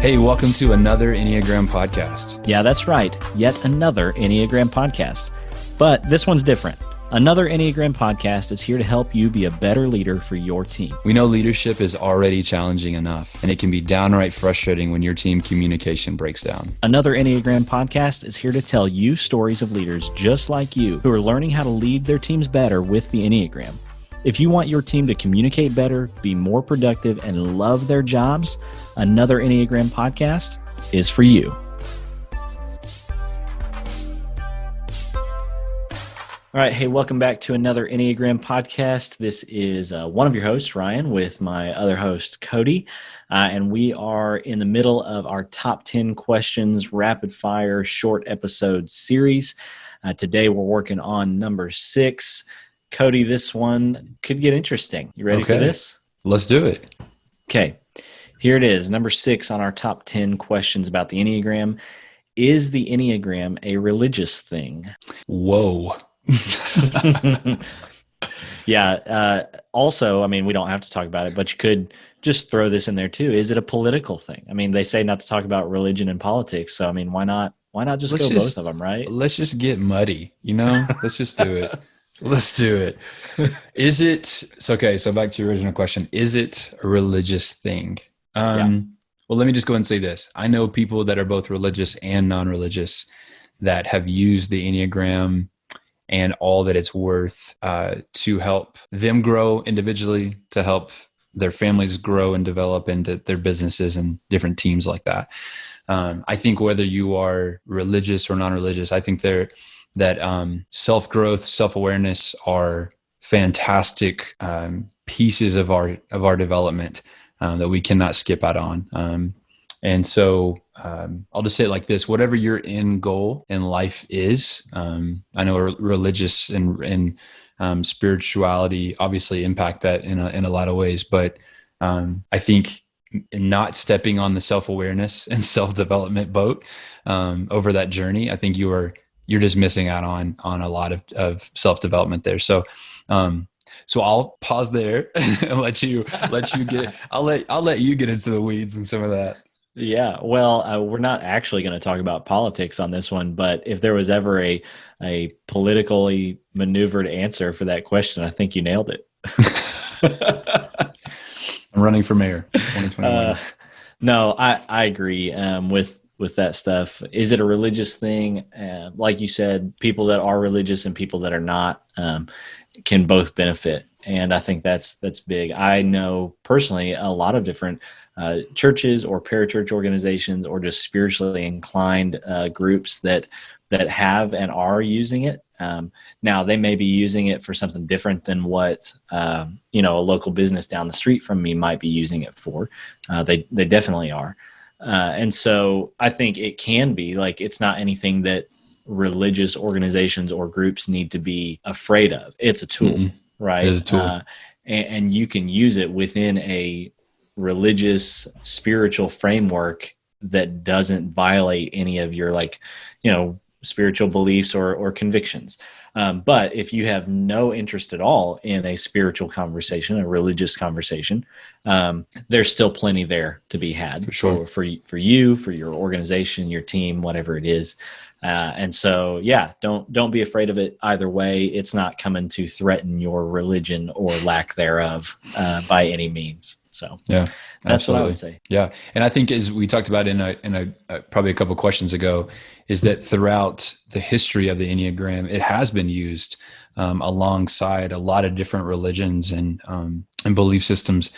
Hey, welcome to another Enneagram podcast. Yeah, that's right. Yet another Enneagram podcast. But this one's different. Another Enneagram podcast is here to help you be a better leader for your team. We know leadership is already challenging enough, and it can be downright frustrating when your team communication breaks down. Another Enneagram podcast is here to tell you stories of leaders just like you who are learning how to lead their teams better with the Enneagram. If you want your team to communicate better, be more productive, and love their jobs, another Enneagram podcast is for you. All right. Hey, welcome back to another Enneagram podcast. This is one of your hosts, Ryan, with my other host, Cody. And we are in the middle of our top 10 questions, rapid fire, short episode series. Today, we're working on number 6. Cody, this one could get interesting. You ready for this? Let's do it. Okay. Here it is. Number 6 on our top 10 questions about the Enneagram. Is the Enneagram a religious thing? Whoa. Yeah. Also, I mean, we don't have to talk about it, but you could just throw this in there too. Is it a political thing? I mean, they say not to talk about religion and politics. So, I mean, why not just go both of them, right? Let's just get muddy, Let's just do it. Let's do it. Is it, so back to your original question. Is it a religious thing? Well, let me just go and say this. I know people that are both religious and non-religious that have used the Enneagram and all that it's worth to help them grow individually, to help their families grow and develop into their businesses and different teams like that. I think whether you are religious or non-religious, I think that self-growth, self-awareness are fantastic pieces of our development that we cannot skip out on. And so I'll just say it like this: whatever your end goal in life is, I know religious and spirituality obviously impact that in a lot of ways, but I think not stepping on the self-awareness and self-development boat over that journey, I think you're just missing out on a lot of self-development there. So I'll pause there and let you get. I'll let you get into the weeds and some of that. Yeah, well, we're not actually going to talk about politics on this one, but if there was ever a politically maneuvered answer for that question, I think you nailed it. I'm running for mayor 2021. No, I agree with that stuff. Is it a religious thing? Like you said, people that are religious and people that are not can both benefit. And I think that's big. I know personally a lot of different churches or parachurch organizations or just spiritually inclined groups that have and are using it. Now they may be using it for something different than what a local business down the street from me might be using it for. They definitely are. And so I think it can be like, it's not anything that religious organizations or groups need to be afraid of. It's a tool, right? It is a tool. And you can use it within a religious spiritual framework that doesn't violate any of your spiritual beliefs or convictions. But if you have no interest at all in a spiritual conversation, a religious conversation, there's still plenty there to be had for sure. for you, for your organization, your team, whatever it is. And so, yeah, don't be afraid of it either way. It's not coming to threaten your religion or lack thereof by any means. So yeah, that's absolutely. what I would say. Yeah. And I think, as we talked about in a probably a couple of questions ago, is that throughout the history of the Enneagram, it has been used alongside a lot of different religions and belief systems.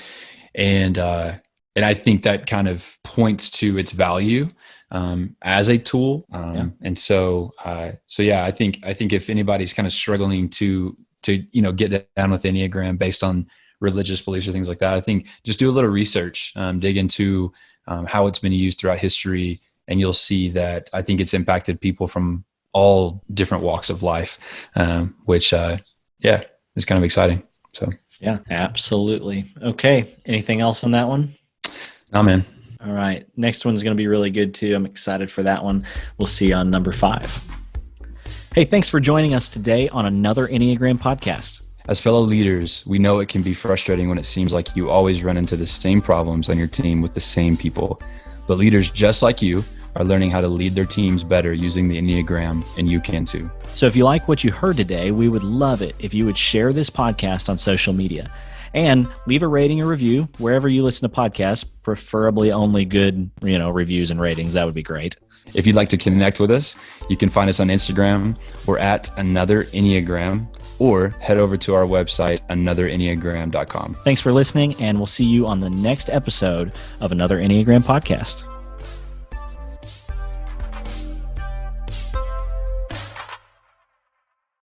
And I think that kind of points to its value as a tool. And so yeah, I think if anybody's kind of struggling to get down with Enneagram based on religious beliefs or things like that, I think just do a little research, dig into how it's been used throughout history, and you'll see that I think it's impacted people from all different walks of life, which is kind of exciting. So yeah, absolutely. Okay. Anything else on that one? No, man. All right. Next one's going to be really good too. I'm excited for that one. We'll see you on number 5. Hey, thanks for joining us today on another Enneagram podcast. As fellow leaders, we know it can be frustrating when it seems like you always run into the same problems on your team with the same people. But leaders just like you are learning how to lead their teams better using the Enneagram, and you can too. So if you like what you heard today, we would love it if you would share this podcast on social media and leave a rating or review wherever you listen to podcasts, preferably only good, reviews and ratings. That would be great. If you'd like to connect with us, you can find us on Instagram. We're at Another Enneagram, or head over to our website, anotherenneagram.com. Thanks for listening, and we'll see you on the next episode of Another Enneagram Podcast.